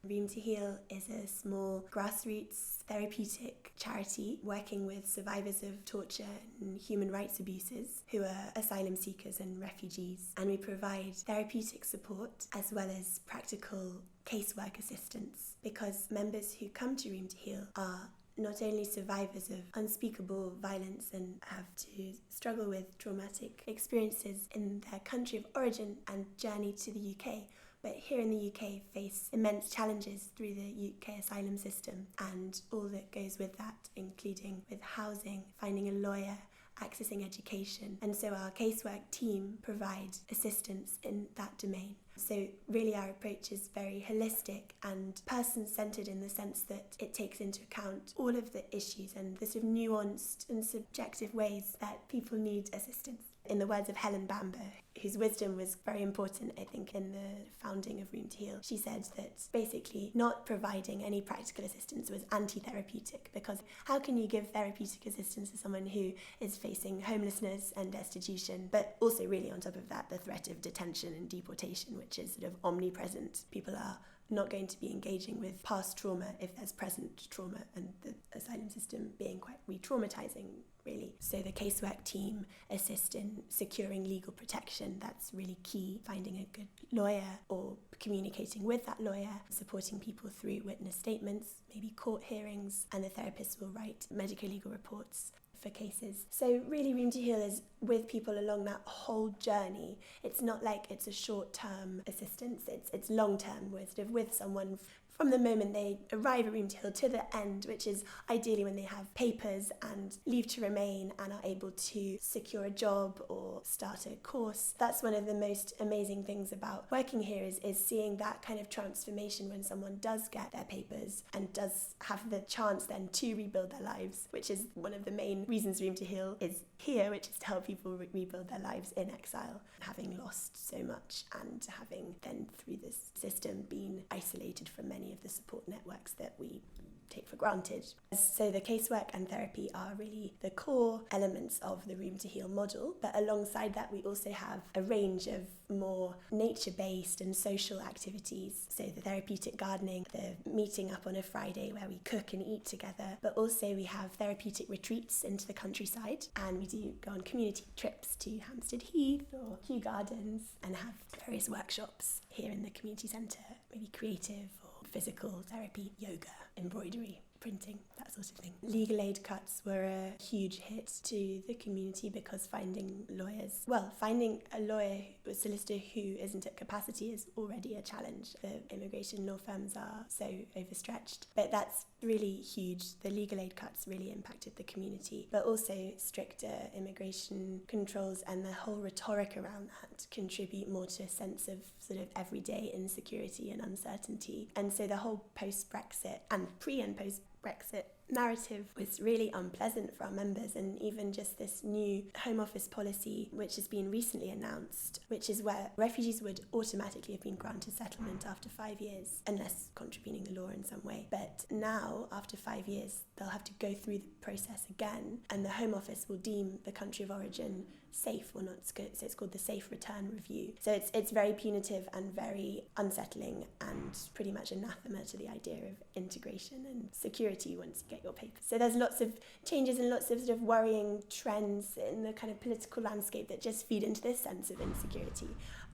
Ream to Heal is a small grassroots therapeutic charity working with survivors of torture and human rights abuses who are asylum seekers and refugees. And we provide therapeutic support as well as practical casework assistance, because members who come to Ream to Heal are not only survivors of unspeakable violence and have to struggle with traumatic experiences in their country of origin and journey to the UK, but here in the UK face immense challenges through the UK asylum system and all that goes with that, including with housing, finding a lawyer, accessing education. And so our casework team provide assistance in that domain. So really our approach is very holistic and person-centred in the sense that it takes into account all of the issues and the sort of nuanced and subjective ways that people need assistance. In the words of Helen Bamber, whose wisdom was very important, I think, in the founding of Ream to Heal, she said that basically not providing any practical assistance was anti-therapeutic, because how can you give therapeutic assistance to someone who is facing homelessness and destitution, but also really on top of that the threat of detention and deportation, which is sort of omnipresent. People are not going to be engaging with past trauma if there's present trauma, and the asylum system being quite re-traumatizing, really. So the casework team assist in securing legal protection. That's really key. Finding a good lawyer or communicating with that lawyer, supporting people through witness statements, maybe court hearings, and the therapist will write medico-legal reports for cases. So really Ream to Heal is with people along that whole journey. It's not like it's a short-term assistance, it's long-term. We're sort of with someone from the moment they arrive at Ream to Heal to the end, which is ideally when they have papers and leave to remain and are able to secure a job or start a course. That's one of the most amazing things about working here is seeing that kind of transformation when someone does get their papers and does have the chance then to rebuild their lives, which is one of the main reasons Ream to Heal is here, which is to help people rebuild their lives in exile, having lost so much and having then through this system been isolated from many of the support networks that we take for granted. So the casework and therapy are really the core elements of the Ream to Heal model, but alongside that we also have a range of more nature-based and social activities. So the therapeutic gardening, the meeting up on a Friday where we cook and eat together, but also we have therapeutic retreats into the countryside, and we do go on community trips to Hampstead Heath or Kew Gardens and have various workshops here in the community centre, maybe creative or physical therapy, yoga, embroidery, printing, that sort of thing. Legal aid cuts were a huge hit to the community because finding a lawyer, a solicitor who isn't at capacity is already a challenge. The immigration law firms are so overstretched, but that's really huge. The legal aid cuts really impacted the community, but also stricter immigration controls and the whole rhetoric around that contribute more to a sense of sort of everyday insecurity and uncertainty. And so the whole post-Brexit and pre and post-Brexit narrative was really unpleasant for our members, and even just this new Home Office policy which has been recently announced, which is where refugees would automatically have been granted settlement after 5 years unless contravening the law in some way, but now after 5 years they'll have to go through the process again, and the Home Office will deem the country of origin safe or not, so it's called the Safe Return Review. So it's very punitive and very unsettling and pretty much anathema to the idea of integration and security once you get your papers. So there's lots of changes and lots of sort of worrying trends in the kind of political landscape that just feed into this sense of insecurity.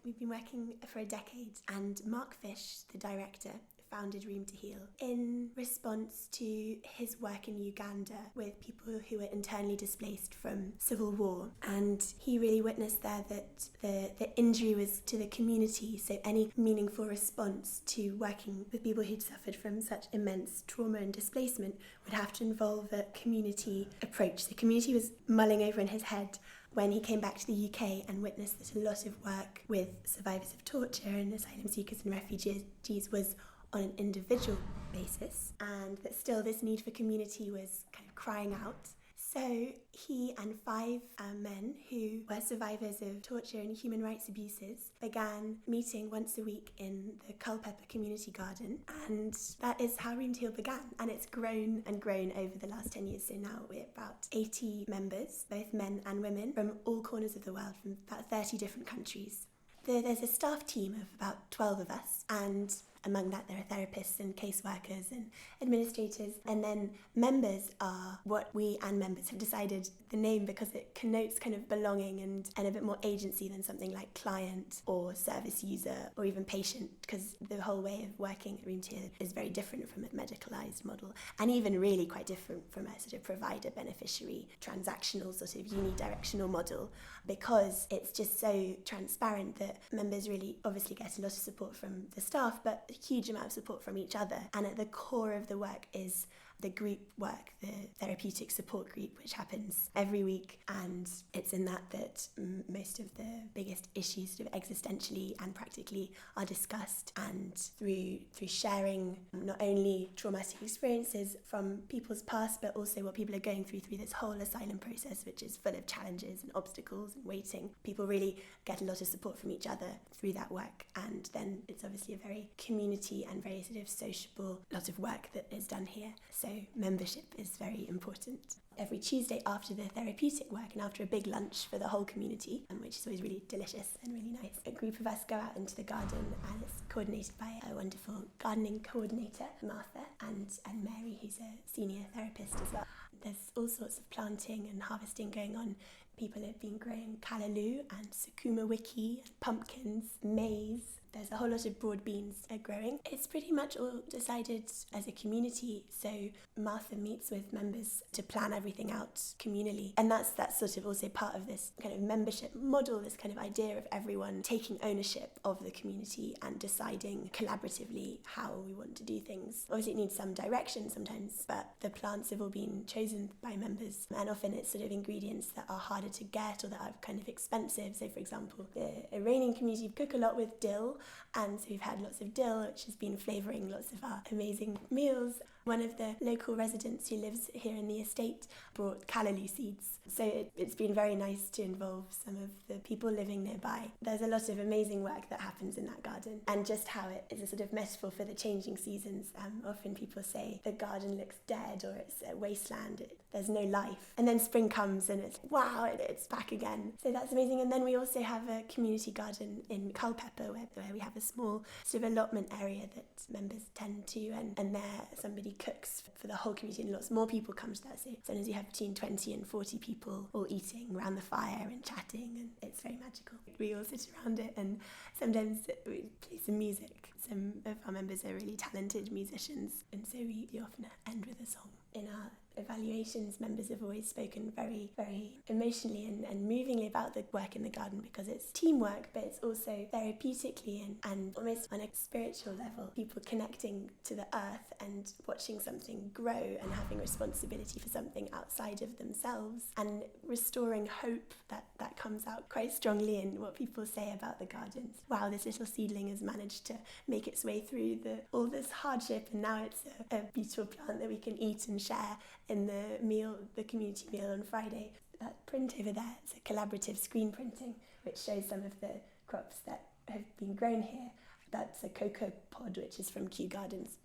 We've been working for a decade, and Mark Fish, the director, founded Ream to Heal in response to his work in Uganda with people who were internally displaced from civil war, and he really witnessed there that the injury was to the community, so any meaningful response to working with people who'd suffered from such immense trauma and displacement would have to involve a community approach. The community was mulling over in his head when he came back to the UK and witnessed that a lot of work with survivors of torture and asylum seekers and refugees was on an individual basis, and that still this need for community was kind of crying out. So he and 5 men who were survivors of torture and human rights abuses began meeting once a week in the Culpeper Community Garden, and that is how Ream to Heal began, and it's grown and grown over the last 10 years. So now we're about 80 members, both men and women, from all corners of the world, from about 30 different countries. There's a staff team of about 12 of us, and among that there are therapists and caseworkers and administrators. And then members are what we and members have decided the name because it connotes kind of belonging and a bit more agency than something like client or service user or even patient, because the whole way of working at Room to Heal is very different from a medicalised model, and even really quite different from a sort of provider beneficiary transactional sort of unidirectional model, because it's just so transparent that members really obviously get a lot of support from the staff, but a huge amount of support from each other. And at the core of the work is the group work, the therapeutic support group, which happens every week, and it's in that most of the biggest issues sort of existentially and practically are discussed, and through sharing not only traumatic experiences from people's past, but also what people are going through this whole asylum process, which is full of challenges and obstacles and waiting. People really get a lot of support from each other through that work, and then it's obviously a very community and very sort of sociable lot of work that is done here. So membership is very important. Every Tuesday after the therapeutic work and after a big lunch for the whole community, which is always really delicious and really nice, a group of us go out into the garden, and it's coordinated by a wonderful gardening coordinator, Martha, and Mary, who's a senior therapist as well. There's all sorts of planting and harvesting going on. People have been growing callaloo and sukuma wiki, and pumpkins, maize. There's a whole lot of broad beans are growing. It's pretty much all decided as a community. So Martha meets with members to plan everything out communally. And that's sort of also part of this kind of membership model, this kind of idea of everyone taking ownership of the community and deciding collaboratively how we want to do things. Obviously it needs some direction sometimes, but the plants have all been chosen by members, and often it's sort of ingredients that are harder to get or that are kind of expensive. So for example, the Iranian community cook a lot with dill, and so we've had lots of dill, which has been flavouring lots of our amazing meals. One of the local residents who lives here in the estate brought callaloo seeds. So it's been very nice to involve some of the people living nearby. There's a lot of amazing work that happens in that garden, and just how it is a sort of metaphor for the changing seasons. Often people say the garden looks dead or it's a wasteland, there's no life. And then spring comes and it's wow, it's back again. So that's amazing. And then we also have a community garden in Culpeper where we have a small sort of allotment area that members tend to, and there somebody cooks for the whole community, and lots more people come to that. So sometimes you have between 20 and 40 people all eating around the fire and chatting, and it's very magical. We all sit around it, and sometimes we play some music. Some of our members are really talented musicians, and so we often end with a song. In our evaluations, members have always spoken very, very emotionally and movingly about the work in the garden, because it's teamwork, but it's also therapeutically and almost on a spiritual level, people connecting to the earth and watching something grow and having responsibility for something outside of themselves, and restoring hope that comes out quite strongly in what people say about the gardens. Wow, this little seedling has managed to make its way through all this hardship, and now it's a beautiful plant that we can eat and share in the community meal on Friday. That print over there, it's a collaborative screen printing, which shows some of the crops that have been grown here. That's a cocoa pod, which is from Kew Gardens.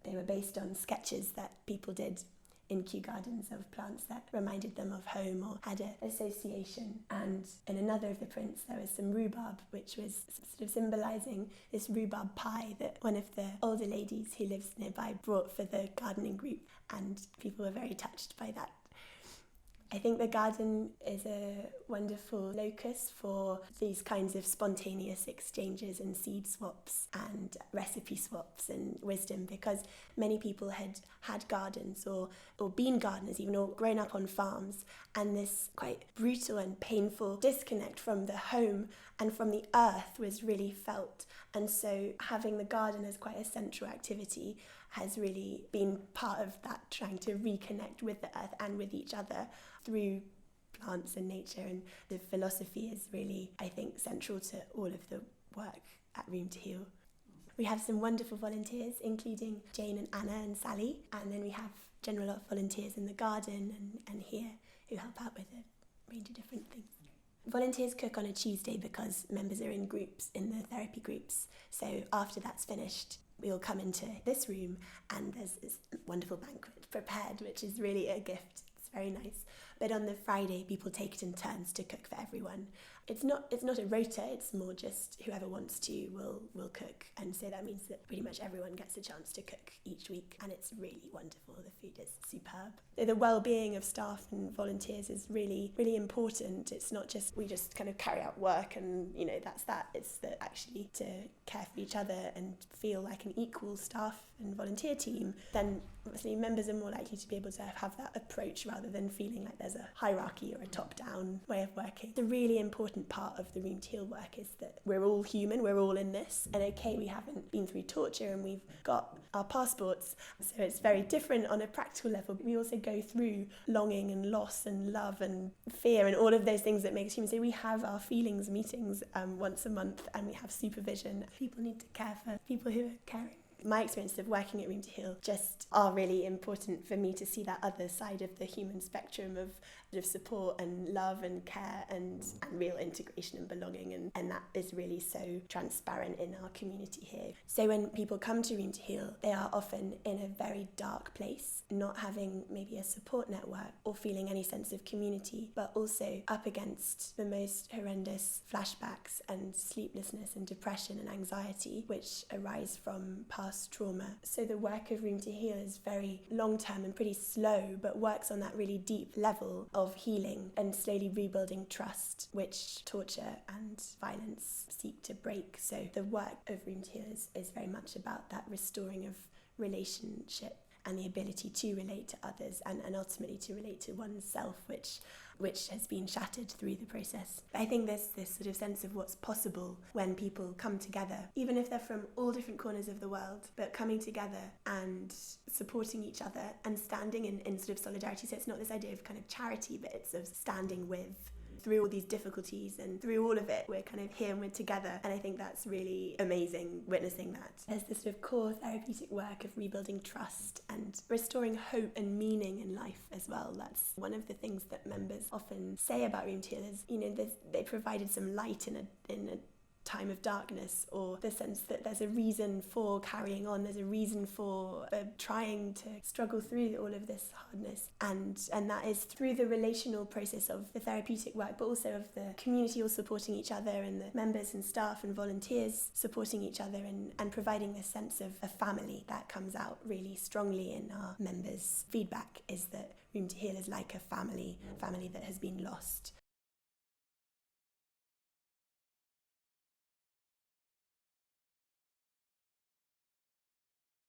They were based on sketches that people did in Kew Gardens of plants that reminded them of home or had an association. And in another of the prints there was some rhubarb, which was sort of symbolising this rhubarb pie that one of the older ladies who lives nearby brought for the gardening group, and people were very touched by that. I think the garden is a wonderful locus for these kinds of spontaneous exchanges and seed swaps and recipe swaps and wisdom, because many people had gardens or been gardeners even, or grown up on farms, and this quite brutal and painful disconnect from the home and from the earth was really felt. And so having the garden as quite a central activity has really been part of that, trying to reconnect with the earth and with each other through plants and nature. And the philosophy is really, I think, central to all of the work at Room to Heal. We have some wonderful volunteers, including Jane and Anna and Sally, and then we have general volunteers in the garden and here who help out with a range of different things. Volunteers cook on a Tuesday because members are in groups, in the therapy groups. So after that's finished, we all come into this room and there's this wonderful banquet prepared, which is really a gift. It's very nice. But on the Friday, people take it in turns to cook for everyone. It's not a rota, it's more just whoever wants to will cook. And so that means that pretty much everyone gets a chance to cook each week, and it's really wonderful. The food is superb. The well-being of staff and volunteers is really, really important. It's not just we just kind of carry out work and, that's that. It's that actually to care for each other and feel like an equal staff and volunteer team, then obviously members are more likely to be able to have that approach rather than feeling like there's a hierarchy or a top-down way of working. The really important part of the Room to Heal work is that we're all human, we're all in this, and okay, we haven't been through torture and we've got our passports, so it's very different on a practical level. We also go through longing and loss and love and fear and all of those things that make us human. So we have our feelings meetings once a month, and we have supervision. People need to care for people who are caring. My experience of working at Room to Heal just are really important for me to see that other side of the human spectrum of support and love and care and real integration and belonging, and that is really so transparent in our community here. So when people come to Room to Heal, they are often in a very dark place, not having maybe a support network or feeling any sense of community, but also up against the most horrendous flashbacks and sleeplessness and depression and anxiety which arise from past trauma. So the work of Room to Heal is very long-term and pretty slow, but works on that really deep level of healing and slowly rebuilding trust, which torture and violence seek to break. So the work of Room to Heal is very much about that restoring of relationship and the ability to relate to others and ultimately to relate to oneself, which has been shattered through the process. I think there's this sort of sense of what's possible when people come together, even if they're from all different corners of the world, but coming together and supporting each other and standing in sort of solidarity. So it's not this idea of kind of charity, but it's of standing with through all these difficulties, and through all of it we're kind of here and we're together, and I think that's really amazing witnessing that. There's this sort of core therapeutic work of rebuilding trust and restoring hope and meaning in life as well. That's one of the things that members often say about Room to Heal is, they provided some light in a time of darkness, or the sense that there's a reason for carrying on, there's a reason for trying to struggle through all of this hardness, and that is through the relational process of the therapeutic work, but also of the community all supporting each other, and the members and staff and volunteers supporting each other, and providing this sense of a family that comes out really strongly in our members' feedback, is that Room to Heal is like a family that has been lost.